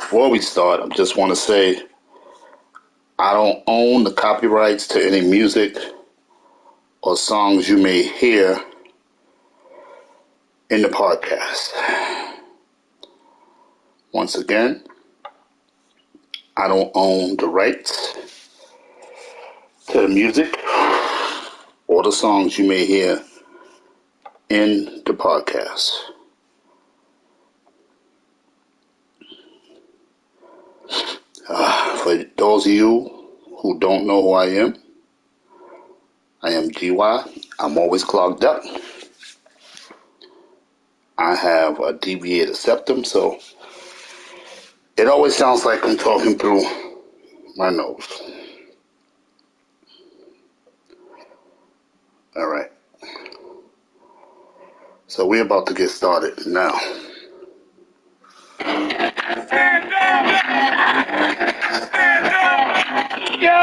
Before we start, I just want to say I don't own the copyrights to any music or songs you may hear in the podcast. Once again, I don't own the rights to the music or the songs you may hear in the podcast. For those of you who don't know who I am Gywu. I'm always clogged up. I have a deviated septum, so it always sounds like I'm talking through my nose. All right. So we're about to get started now. Stand up! Stand up! Yo!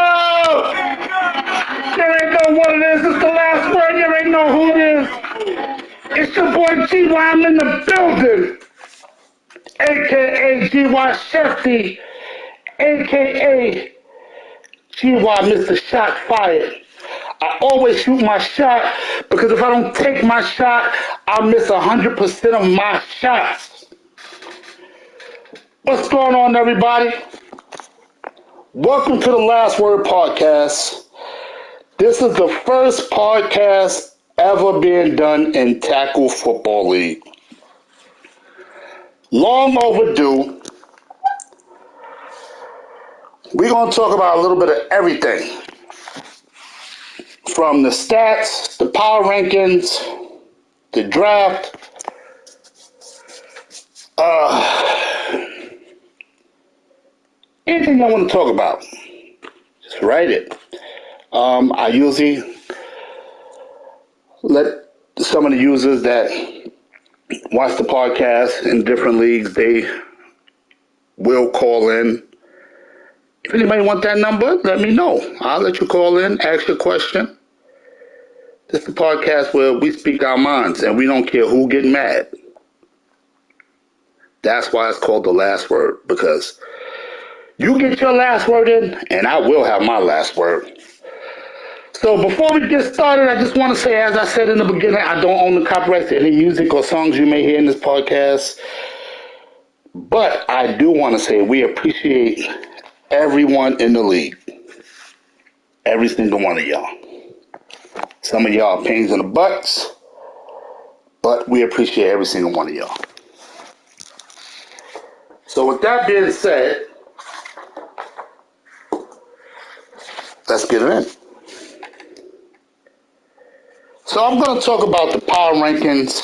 You ain't know what it is. It's the last word. You ain't know who it is. It's your boy Gywu. I'm in the building. A.K.A. Gywu Shefty. A.K.A. Gywu Mr. Shot Fired. I always shoot my shot because if I don't take my shot, I'll miss 100% of my shots. What's going on, everybody? Welcome to the Last Word Podcast. This is the first podcast ever being done in Tackle Football League. Long overdue. We're going to talk about a little bit of everything. From the stats, the power rankings, the draft, anything I want to talk about, just write it. I usually let some of the users that watch the podcast in different leagues, they will call in. If anybody want that number, let me know. I'll let you call in, ask your question. This is a podcast where we speak our minds and we don't care who get mad. That's why it's called The Last Word, because you get your last word in and I will have my last word. So before we get started, I just want to say, as I said in the beginning, I don't own the copyrights to any music or songs you may hear in this podcast. But I do want to say we appreciate everyone in the league. Every single one of y'all. Some of y'all are pains in the butts, but we appreciate every single one of y'all. So with that being said, let's get it in. So I'm going to talk about the power rankings,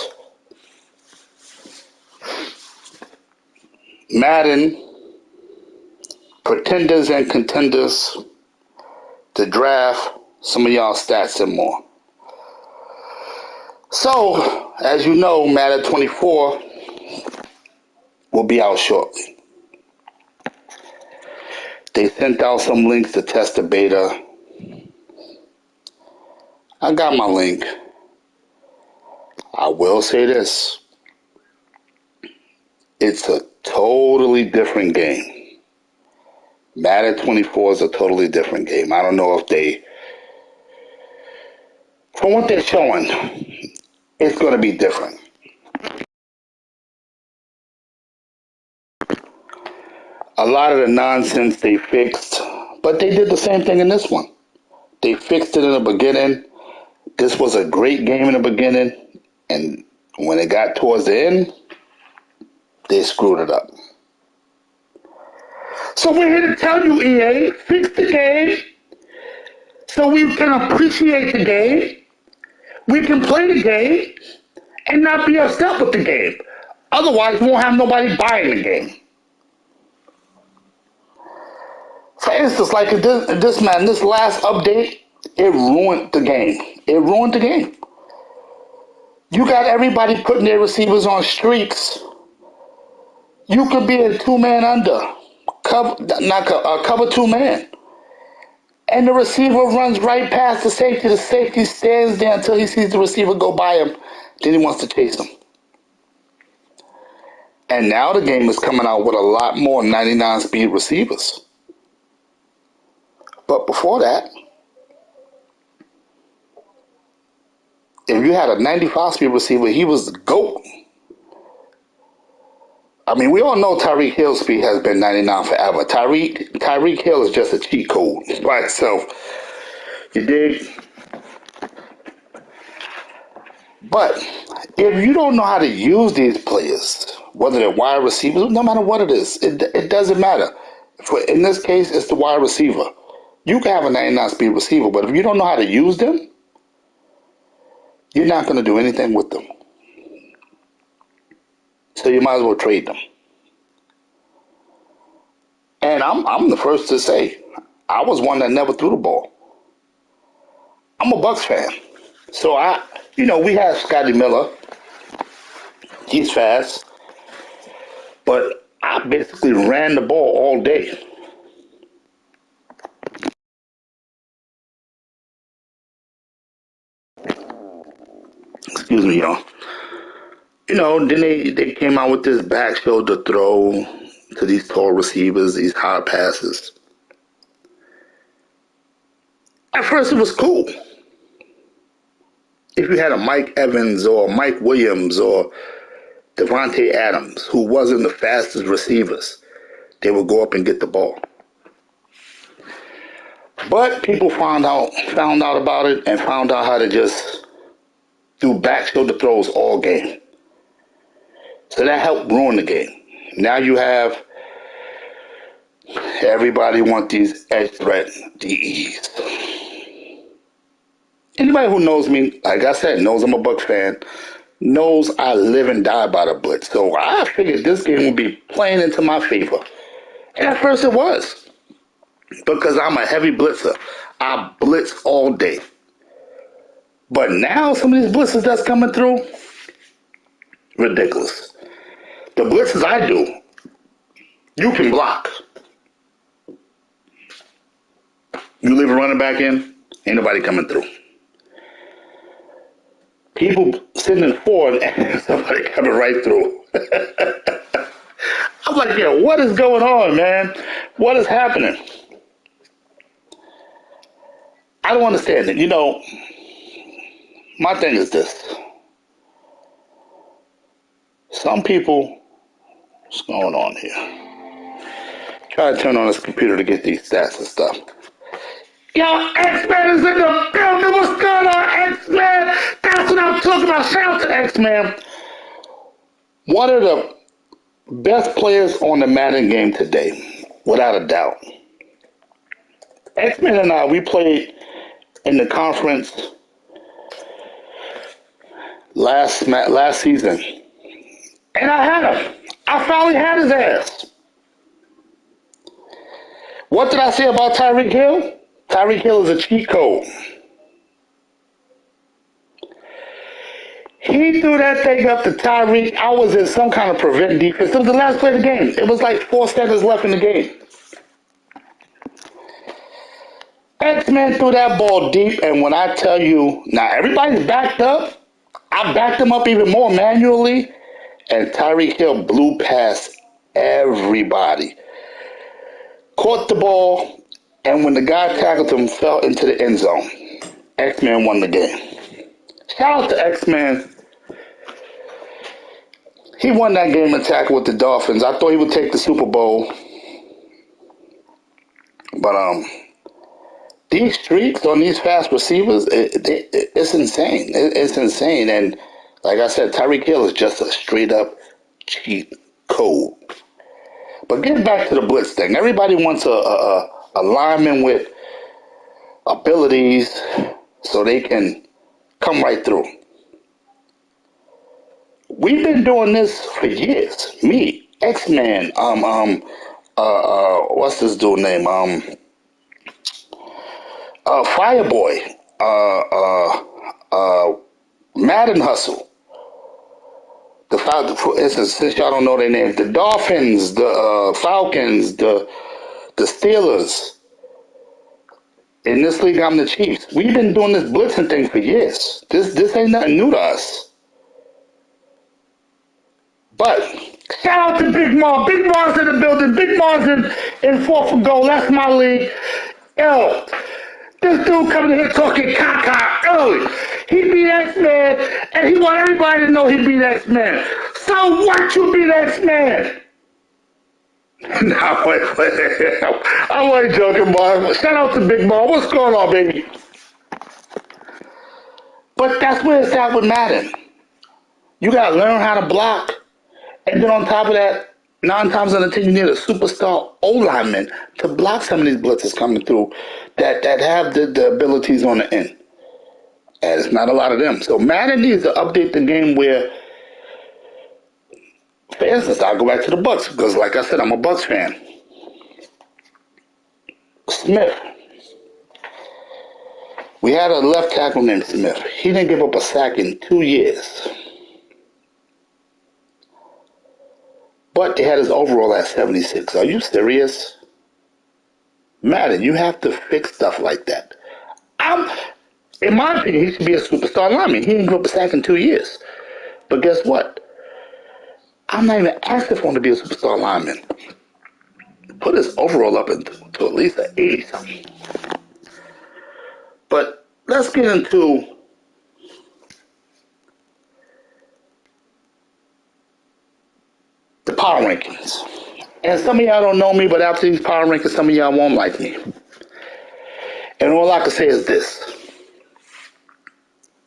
Madden, pretenders and contenders, the draft, some of y'all stats and more. So, as you know, Madden 24 will be out shortly. They sent out some links to test the beta. I got my link. I will say this. It's a totally different game. Madden 24 is a totally different game. I don't know if from what they're showing, it's going to be different. A lot of the nonsense they fixed, but they did the same thing in this one. They fixed it in the beginning. This was a great game in the beginning, and when it got towards the end, they screwed it up. So we're here to tell you, EA, fix the game so we can appreciate the game, we can play the game, and not be upset with the game. Otherwise, we won't have nobody buying the game. For instance, like this last update, it ruined the game. It ruined the game. You got everybody putting their receivers on streaks. You could be a two-man under, cover two-man. And the receiver runs right past the safety. The safety stands there until he sees the receiver go by him. Then he wants to chase him. And now the game is coming out with a lot more 99 speed receivers. But before that, if you had a 95 speed receiver, he was the GOAT. I mean, we all know Tyreek Hill's speed has been 99 forever. Tyreek Hill is just a cheat code by itself. You dig? But if you don't know how to use these players, whether they're wide receivers, no matter what it is, it doesn't matter. In this case, it's the wide receiver. You can have a 99 speed receiver, but if you don't know how to use them, you're not going to do anything with them. So you might as well trade them. And I'm the first to say, I was one that never threw the ball. I'm a Bucks fan. So we have Scotty Miller. He's fast. But I basically ran the ball all day. Excuse me, y'all. Then they came out with this back shoulder throw to these tall receivers, these high passes. At first, it was cool. If you had a Mike Evans or Mike Williams or Devontae Adams, who wasn't the fastest receivers, they would go up and get the ball. But people found out about it and found out how to just do back shoulder throws all game. So that helped ruin the game. Now you have everybody want these edge threat DEs. Anybody who knows me, like I said, knows I'm a Bucs fan, knows I live and die by the blitz. So I figured this game would be playing into my favor. And at first it was. Because I'm a heavy blitzer. I blitz all day. But now some of these blitzes that's coming through, ridiculous. The blitzes I do, you can block. You leave a running back in, ain't nobody coming through. People sitting in forward and somebody coming right through. I'm like, yeah, what is going on, man? What is happening? I don't understand it. My thing is this. Some people, what's going on here? Try to turn on this computer to get these stats and stuff. Yo, X-Men is in the building. What's going on, X-Men? That's what I'm talking about. Shout out to X-Men. One of the best players on the Madden game today, without a doubt. X-Men and I, we played in the conference last season. And I had him. I finally had his ass. What did I say about Tyreek Hill? Tyreek Hill is a cheat code. He threw that thing up to Tyreek. I was in some kind of prevent defense. It was the last play of the game. It was like 4 seconds left in the game. X-Men threw that ball deep, and when I tell you, now everybody's backed up. I backed them up even more manually, and Tyreek Hill blew past everybody. Caught the ball, and when the guy tackled him, fell into the end zone. X-Men won the game. Shout out to X-Men. He won that game and tackle with the Dolphins. I thought he would take the Super Bowl. But these streaks on these fast receivers, it's insane. It's insane. And like I said, Tyreek Hill is just a straight up cheat code. But getting back to the blitz thing, everybody wants a lineman with abilities so they can come right through. We've been doing this for years. Me, X-Man, what's this dude name? Fireboy, Madden Hustle. Since y'all don't know their names, the Dolphins, the Falcons, the Steelers. In this league, I'm the Chiefs. We've been doing this blitzing thing for years. This ain't nothing new to us. But Shout out to Big Mar. Big Mar's in the building. Big Mar's in fourth for goal. That's my league. Yo, this dude coming in here talking caca early. He beat X-Man, and he want everybody to know he beat X-Man. So what you beat X-Man? No, wait. I'm only joking, Mar. Shout out to Big Mar. What's going on, baby? But that's where it's at with Madden. You gotta learn how to block. And then on top of that, 9 times out of 10, you need a superstar O-lineman to block some of these blitzes coming through that have the abilities on the end. And it's not a lot of them. So Madden needs to update the game where, for instance, I'll go back to the Bucks because, like I said, I'm a Bucks fan. Smith. We had a left tackle named Smith. He didn't give up a sack in 2 years. But they had his overall at 76. Are you serious? Madden, you have to fix stuff like that. In my opinion, he should be a superstar lineman. He didn't give up a sack in 2 years. But guess what? I'm not even asking for him to be a superstar lineman. Put his overall up to at least an 80-something. But let's get into the power rankings. And some of y'all don't know me, but after these power rankings, some of y'all won't like me. And all I can say is this.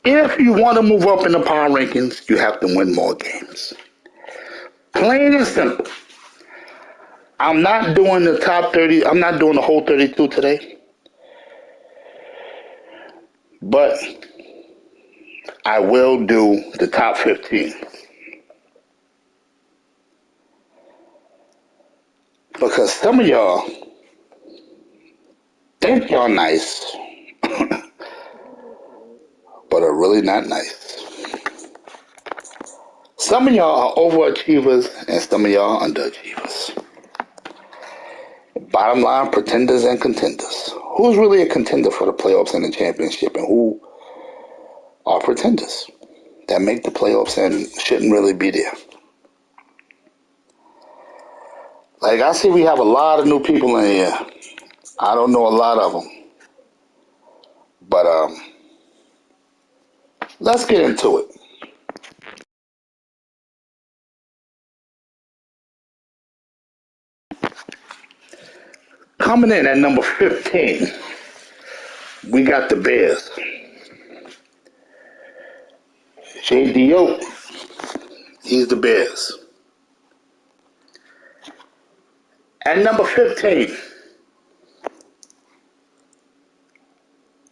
If you want to move up in the power rankings, you have to win more games. Plain and simple. I'm not doing the top 30. I'm not doing the whole 32 today. But I will do the top 15. Because some of y'all think y'all nice, but are really not nice. Some of y'all are overachievers, and some of y'all are underachievers. Bottom line, pretenders and contenders. Who's really a contender for the playoffs and the championship, and who are pretenders that make the playoffs and shouldn't really be there? Like, I see we have a lot of new people in here. I don't know a lot of them. But, let's get into it. Coming in at number 15, we got the Bears. JDO, he's the Bears. At number 15,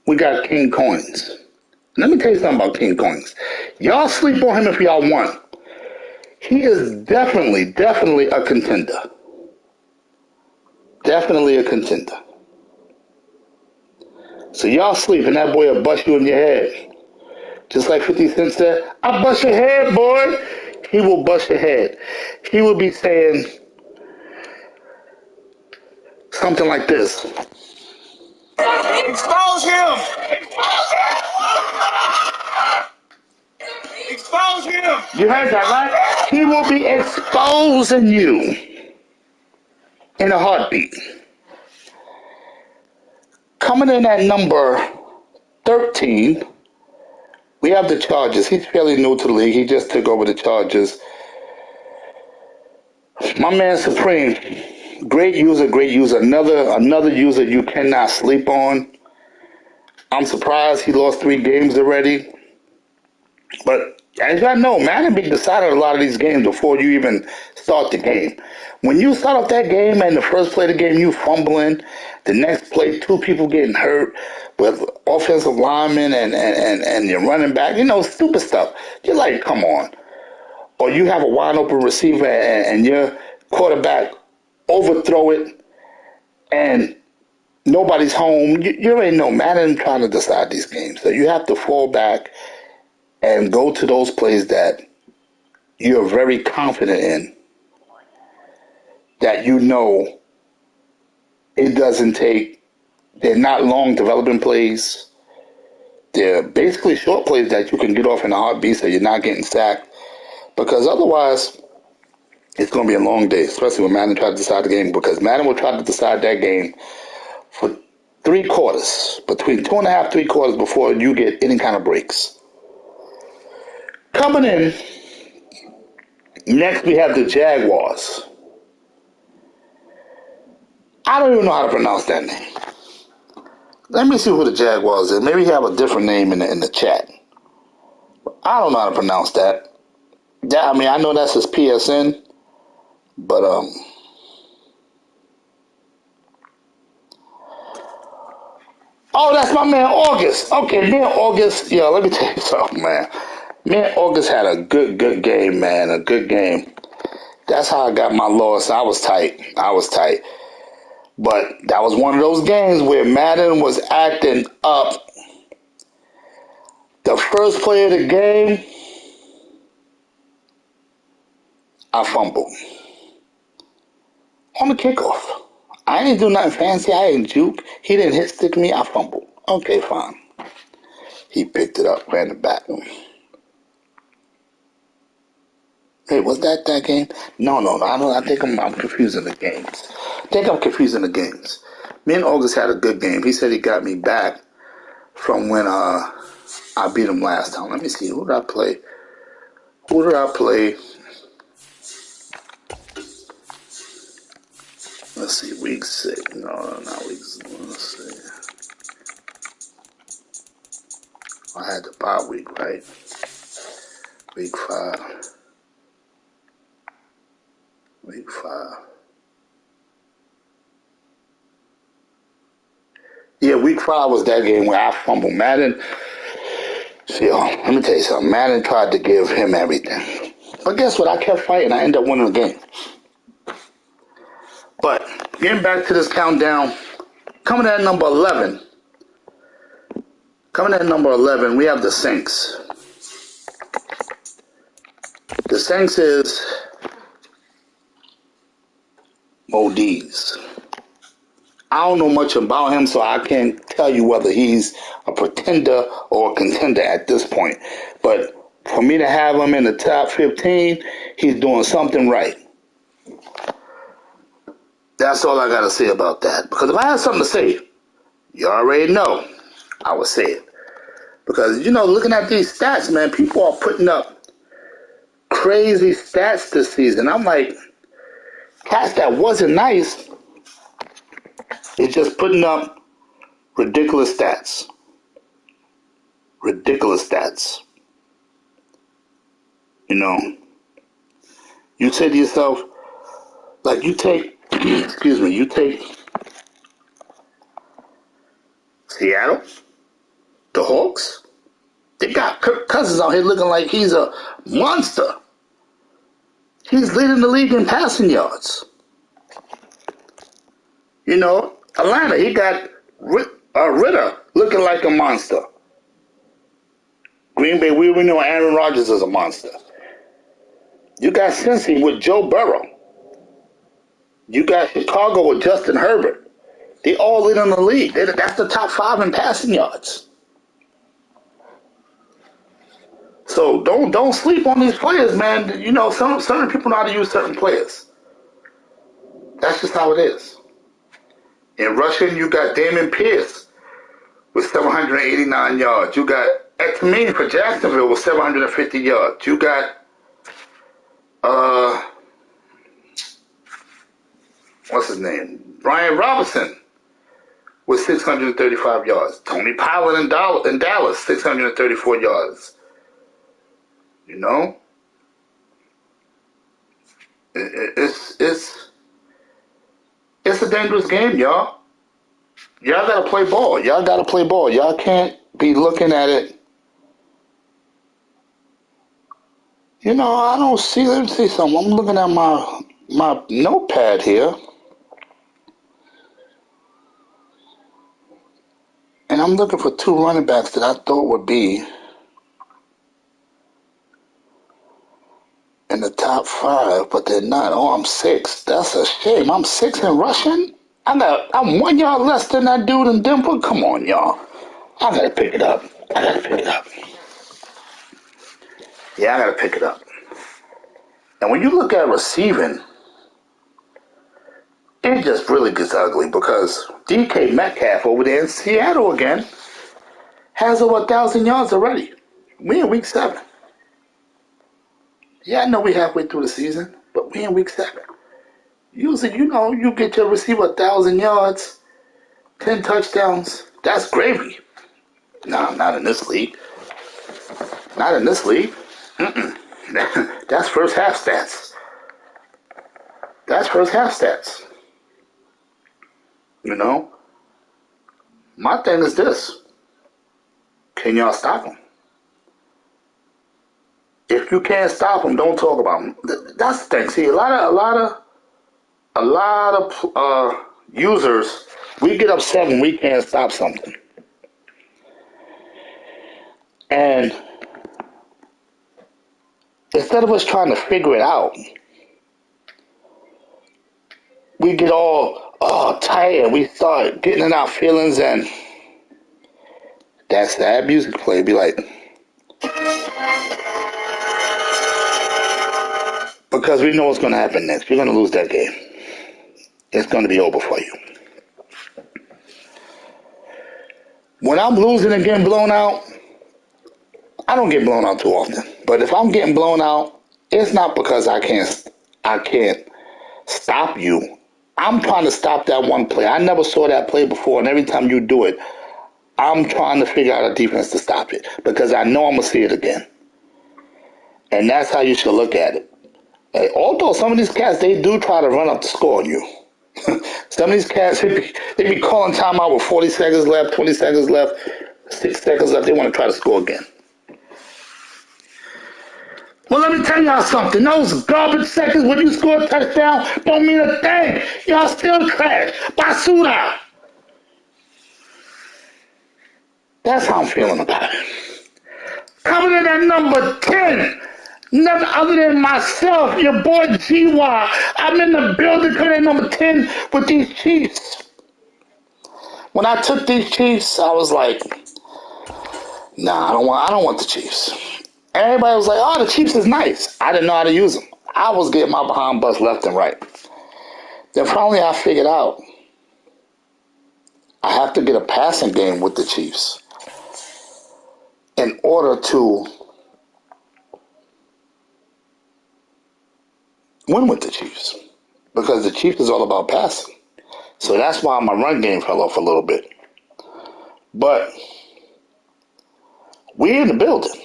we got King Coins. Let me tell you something about King Coins. Y'all sleep on him if y'all want. He is definitely a contender. Definitely a contender. So y'all sleep and that boy will bust you in your head. Just like 50 Cent said, I bust your head, boy. He will bust your head. He will be saying something like this. Expose him! Expose him! You heard that, right? He will be exposing you in a heartbeat. Coming in at number 13, we have the Chargers. He's fairly new to the league. He just took over the Chargers. My man Supreme, great user. Another user you cannot sleep on. I'm surprised he lost 3 games already. But as y'all know, Madden be decided a lot of these games before you even start the game. When you start off that game and the first play of the game you fumbling, the next play 2 people getting hurt with offensive linemen and your running back, stupid stuff. You're like, come on. Or you have a wide open receiver and your quarterback overthrow it and nobody's home. You already know Madden trying to decide these games. So you have to fall back and go to those plays that you're very confident in, that it doesn't take, they're not long developing plays. They're basically short plays that you can get off in a heartbeat so you're not getting sacked. Because otherwise, It's going to be a long day, especially when Madden tries to decide the game, because Madden will try to decide that game for 3/4, between 2.5, 3/4 before you get any kind of breaks. Coming in, next we have the Jaguars. I don't even know how to pronounce that name. Let me see who the Jaguars is. Maybe he have a different name in the chat. I don't know how to pronounce that. I mean, I know that's his PSN, but oh, that's my man August. Okay, me and August. Yo, let me tell you something, man. Me and August had a good game, man. A good game. That's how I got my loss. I was tight. But that was one of those games where Madden was acting up. The first play of the game, I fumbled on the kickoff. I didn't do nothing fancy. I didn't juke. He didn't hit stick me. I fumbled. Okay, fine. He picked it up, ran it back. Hey, was that game? No. I think I'm confusing the games. Me and August had a good game. He said he got me back from when I beat him last time. Let me see. Who did I play? Let's see. Week 6. No, not week 6. Let's see. I had the bye week, right? Week 5. Yeah, week 5 was that game where I fumbled. Madden. See, let me tell you something. Madden tried to give him everything. But guess what? I kept fighting. I ended up winning the game. But getting back to this countdown, coming at number 11. We have the Saints. The Saints is ODs. I don't know much about him, so I can't tell you whether he's a pretender or a contender at this point. But for me to have him in the top 15, he's doing something right. That's all I got to say about that. Because if I had something to say, you already know, I would say it. Because, looking at these stats, man, people are putting up crazy stats this season. I'm like, cats that wasn't nice, it's just putting up ridiculous stats. You say to yourself, like you take, you take Seattle, the Hawks. They got Kirk Cousins out here looking like he's a monster. He's leading the league in passing yards. Atlanta, he got Ritter looking like a monster. Green Bay, we know Aaron Rodgers is a monster. You got Cincy with Joe Burrow. You got Chicago with Justin Herbert. They all lead in the league. That's the top 5 in passing yards. So don't sleep on these players, man. Certain people know how to use certain players. That's just how it is. In rushing, you got Damon Pierce with 789 yards. You got Etamine for Jacksonville with 750 yards. You got what's his name? Brian Robinson with 635 yards. Tony Pollard in Dallas, 634 yards. It's a dangerous game, y'all. Y'all gotta play ball. Y'all can't be looking at it. I don't see. Let me see something. I'm looking at my notepad here, and I'm looking for 2 running backs that I thought would be in the top 5, but they're not. Oh, I'm 6. That's a shame. I'm 6 in rushing. I'm 1 yard less than that dude in Denver. Come on, y'all. I gotta pick it up. Yeah, I gotta pick it up. And when you look at receiving, it just really gets ugly because DK Metcalf over there in Seattle again has over 1,000 yards already. We in week 7. Yeah, I know we halfway through the season, but we in week 7. Usually, you get your receiver 1,000 yards, 10 touchdowns. That's gravy. No, not in this league. Not in this league. That's first half stats. That's first half stats. My thing is this. Can y'all stop him? If you can't stop him, don't talk about him. That's the thing. See, a lot of users, we get upset when we can't stop something. And instead of us trying to figure it out, we get all tired. We start getting in our feelings, and that sad music play be like, because we know what's going to happen next. You're going to lose that game. It's going to be over for you. When I'm losing and getting blown out, I don't get blown out too often. But if I'm getting blown out, it's not because I can't stop you. I'm trying to stop that one play. I never saw that play before, and every time you do it, I'm trying to figure out a defense to stop it because I know I'm going to see it again. And that's how you should look at it. Although some of these cats, they do try to run up the score on you. Some of these cats, they be calling timeout with 40 seconds left, 20 seconds left, 6 seconds left. They want to try to score again. Well, let me tell y'all something. Those garbage seconds when you score a touchdown don't mean a thing. Y'all still trash. Basura. That's how I'm feeling about it. Coming in at number 10, none other than myself, your boy Gywu. I'm in the building coming in number 10 with these Chiefs. When I took these Chiefs, I was like, nah, I don't want the Chiefs. Everybody was like, oh, the Chiefs is nice. I didn't know how to use them. I was getting my behind bust left and right. Then finally I figured out I have to get a passing game with the Chiefs in order to win with the Chiefs. Because the Chiefs is all about passing. So that's why my run game fell off a little bit. But we're in the building.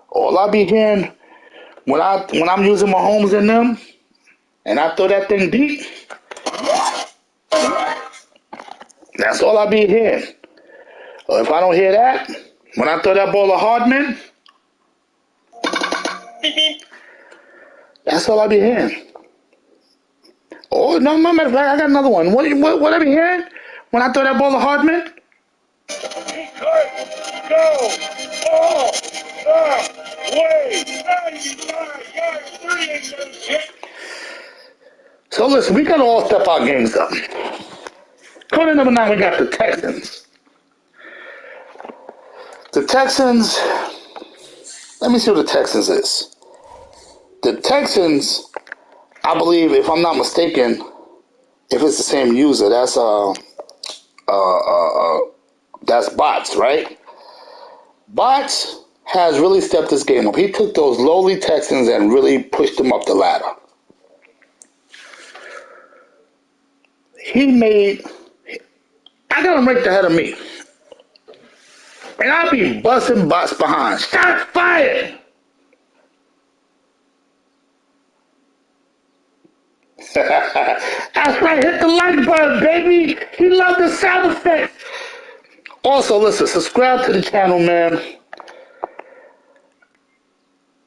All I be hearing when I'm using my homes in them and I throw that thing deep, that's all I be hearing. Or if I don't hear that, when I throw that ball to Hardman, that's all I be hearing. Oh, no, matter of fact, I got another one. What I be hearing when I throw that ball to Hardman? He could go all the way. 95 yards, 3. So listen, we got to all step our games up. Coming in number 9, we got the Texans. The Texans, let me see what the Texans is. The Texans, I believe, if I'm not mistaken, if it's the same user, that's Bots, right? Bots has really stepped this game up. He took those lowly Texans and really pushed them up the ladder. I got him right ahead of me. And I'll be busting Bots behind. Shots fired! That's right, hit the like button, baby. He loved the sound effect. Also, listen, subscribe to the channel, man.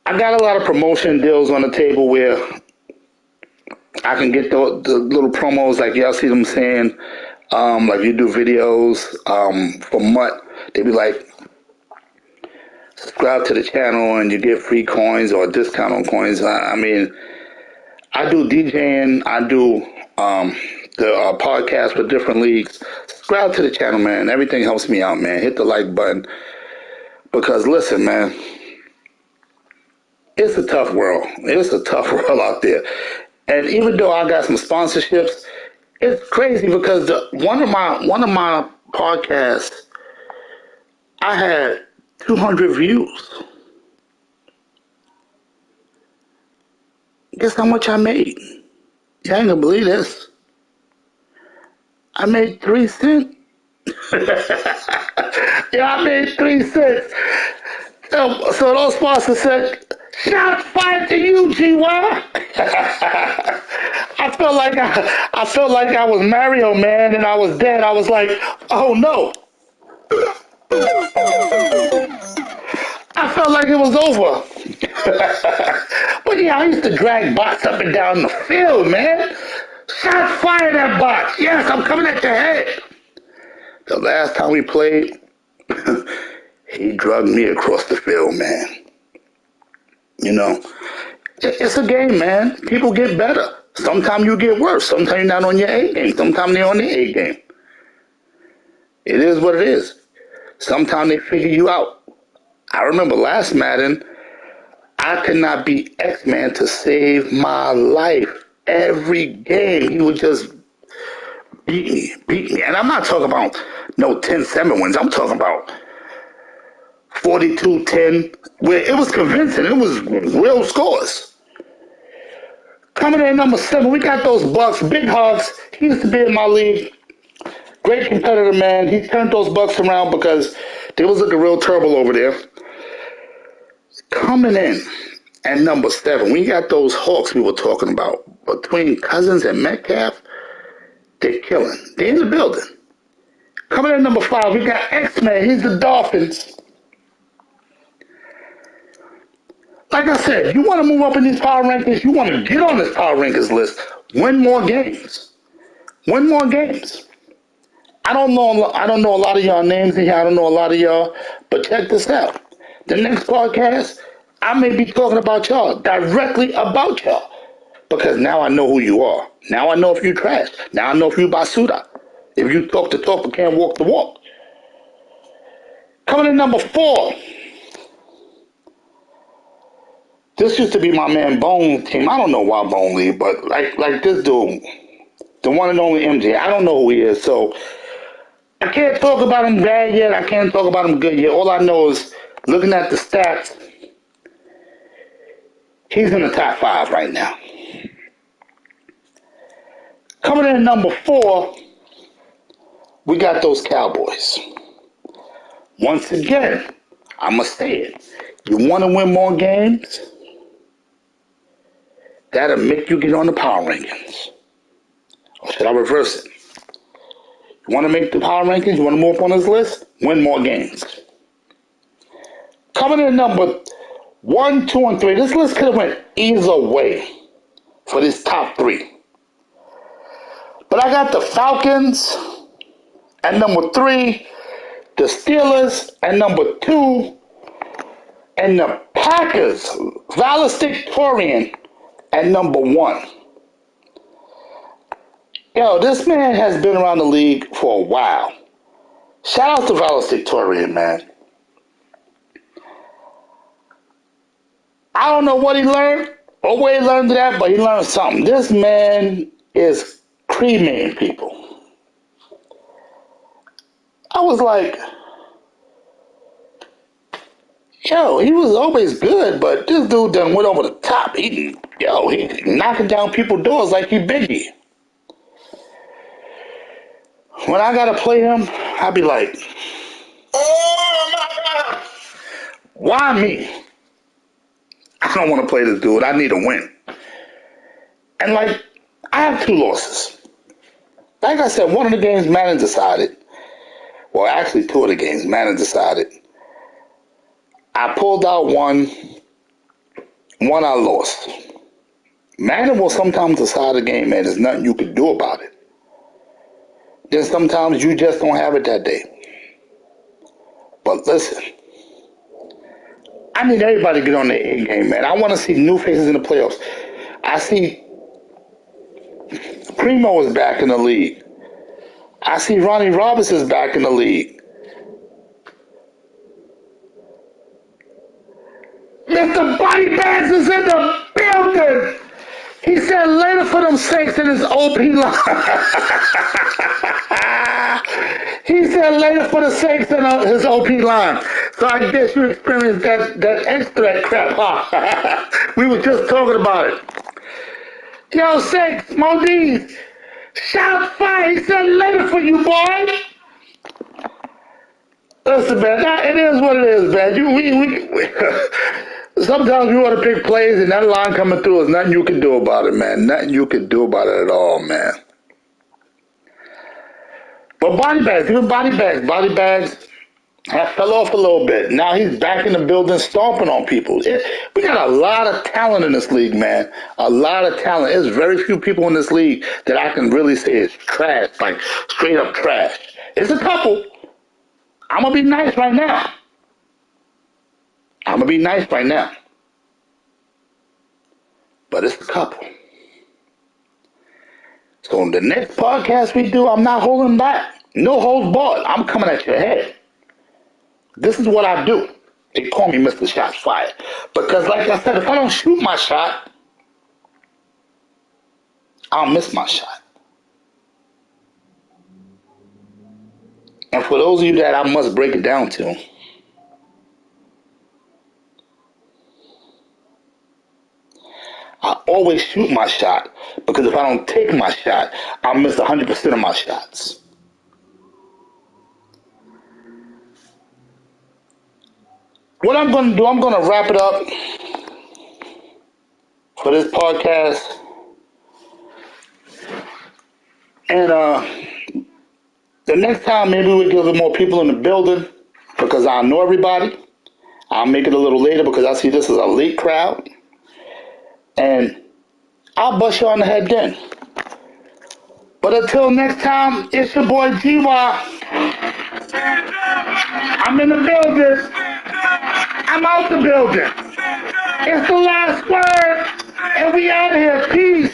I got a lot of promotion deals on the table where I can get the little promos like y'all see them saying, like you do videos for Mutt. They be like, subscribe to the channel and you get free coins or a discount on coins. I mean, I do DJing, I do the podcast for different leagues. Subscribe to the channel, man. Everything helps me out, man. Hit the like button. Because listen, man, it's a tough world. It's a tough world out there. And even though I got some sponsorships, it's crazy because one of my podcasts, I had 200 views. Guess how much I made? You ain't gonna believe this. I made 3 cents. Yeah, I made 3 cents. So those sponsors said, "Shots fired to you, Gywu." I felt like I was Mario, man, and I was dead. I was like, oh no. I felt like it was over. But yeah, I used to drag bots up and down the field, man. Shots fired at bots. Yes, I'm coming at your head. The last time we played, he drugged me across the field, man. You know, it's a game, man. People get better. Sometimes you get worse. Sometimes you're not on your A game. Sometimes they're on their A game. It is what it is. Sometimes they figure you out. I remember last Madden, I could not beat X-Man to save my life. Every game, he would just beat me. And I'm not talking about no 10-7 wins. I'm talking about 42-10, where it was convincing. It was real scores. Coming in at number 7, we got those Bucks. Big Hugs. He used to be in my league. Great competitor, man. He turned those Bucks around because they was looking real terrible over there. Coming in at number 7, we got those Hawks we were talking about. Between Cousins and Metcalf, they're killing. They're in the building. Coming in at number 5, we got X-Men. He's the Dolphins. Like I said, you want to move up in these power rankings, you want to get on this power rankings list, win more games. Win more games. I don't know a lot of y'all names in here. I don't know a lot of y'all, but check this out. The next podcast, I may be talking about y'all, directly about y'all, because now I know who you are. Now I know if you trash. Now I know if you basuda. If you talk the talk but can't walk the walk. Coming in number 4. This used to be my man Bone team. I don't know why Bone leave, but like this dude, the one and only MJ, I don't know who he is, so I can't talk about him bad yet. I can't talk about him good yet. All I know is, looking at the stats, he's in the top 5 right now. Coming in at number 4, we got those Cowboys. Once again, I must say it. You want to win more games? That'll make you get on the power rankings. Or should I reverse it? You want to make the power rankings? You want to move up on this list? Win more games. Coming in at number 1, 2, and 3. This list could have went either way for this top 3. But I got the Falcons at number 3, the Steelers at number 2, and the Packers, valedictorian, at number 1. Yo, this man has been around the league for a while. Shout out to valedictorian, man. I don't know what he learned or where he learned that, but he learned something. This man is cremating people. I was like, yo, he was always good, but this dude done went over the top. He knocking down people's doors like he Biggie. When I gotta play him, I be like, oh my God, why me? I don't want to play this dude. I need a win. And like, I have 2 losses. Like I said, one of the games Madden decided. Well, actually 2 of the games Madden decided. I pulled out one I lost. Madden will sometimes decide a game, man. There's nothing you can do about it. Then sometimes you just don't have it that day. But listen, I need everybody to get on their A game, man. I want to see new faces in the playoffs. I see Primo is back in the league. I see Ronnie Roberts is back in the league. Mr. Body Bag Sex is in the building. He said later for them sex in his OP line. He said later for the sex in his OP line. So I guess you experienced that extra crap, huh? We were just talking about it. Yo, sex, Modiz, shout fire. He said later for you, boy. Listen, man, it is what it is, man. Sometimes we want to pick plays, and that line coming through is nothing you can do about it, man. Nothing you can do about it at all, man. But body bags, even body bags have fell off a little bit. Now he's back in the building stomping on people. We got a lot of talent in this league, man. A lot of talent. There's very few people in this league that I can really say is trash, like straight up trash. It's a couple. I'm going to be nice right now. But it's a couple. So in the next podcast we do, I'm not holding back. No holds barred. I'm coming at your head. This is what I do. They call me Mr. Shots Fired. Because like I said, if I don't shoot my shot, I'll miss my shot. And for those of you that I must break it down to, I always shoot my shot, because if I don't take my shot, I'll miss 100% of my shots. What I'm going to do, I'm going to wrap it up for this podcast. And the next time, maybe we'll get a little more people in the building, because I know everybody. I'll make it a little later because I see this as a late crowd. And I'll bust you on the head then. But until next time, it's your boy Gywu. I'm in the building. I'm out the building. It's the last word. And we out of here. Peace.